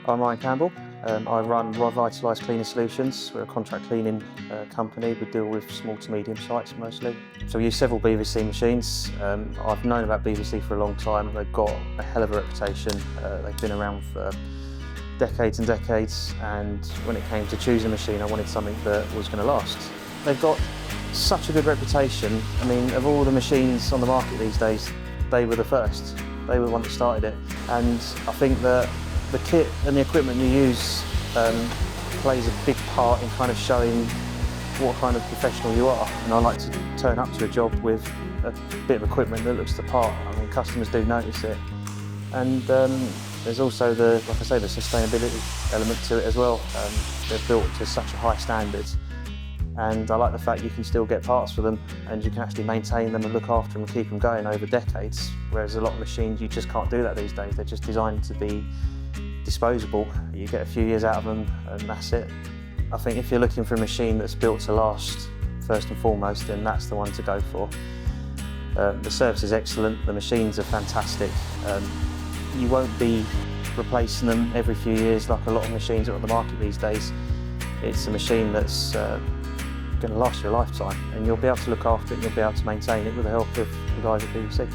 I'm Ryan Campbell. I run Revitalise Cleaning Solutions. We're a contract cleaning company. We deal with small to medium sites mostly. So we use several BVC machines. I've known about BVC for a long time. They've got a hell of a reputation. They've been around for decades and decades, and when it came to choosing a machine, I wanted something that was going to last. They've got such a good reputation. I mean, of all the machines on the market these days, they were the first. They were the one that started it. And I think that the kit and the equipment you use plays a big part in kind of showing what kind of professional you are. And I like to turn up to a job with a bit of equipment that looks the part. I mean, customers do notice it. And there's also the sustainability element to it as well. They're built to such a high standard. And I like the fact you can still get parts for them and you can actually maintain them and look after them and keep them going over decades. Whereas a lot of machines, you just can't do that these days. They're just designed to be disposable. You get a few years out of them and that's it. I think if you're looking for a machine that's built to last, first and foremost, then that's the one to go for. The service is excellent, the machines are fantastic. You won't be replacing them every few years like a lot of machines that are on the market these days. It's a machine that's going to last you a lifetime, and you'll be able to look after it and you'll be able to maintain it with the help of the guys at BVC.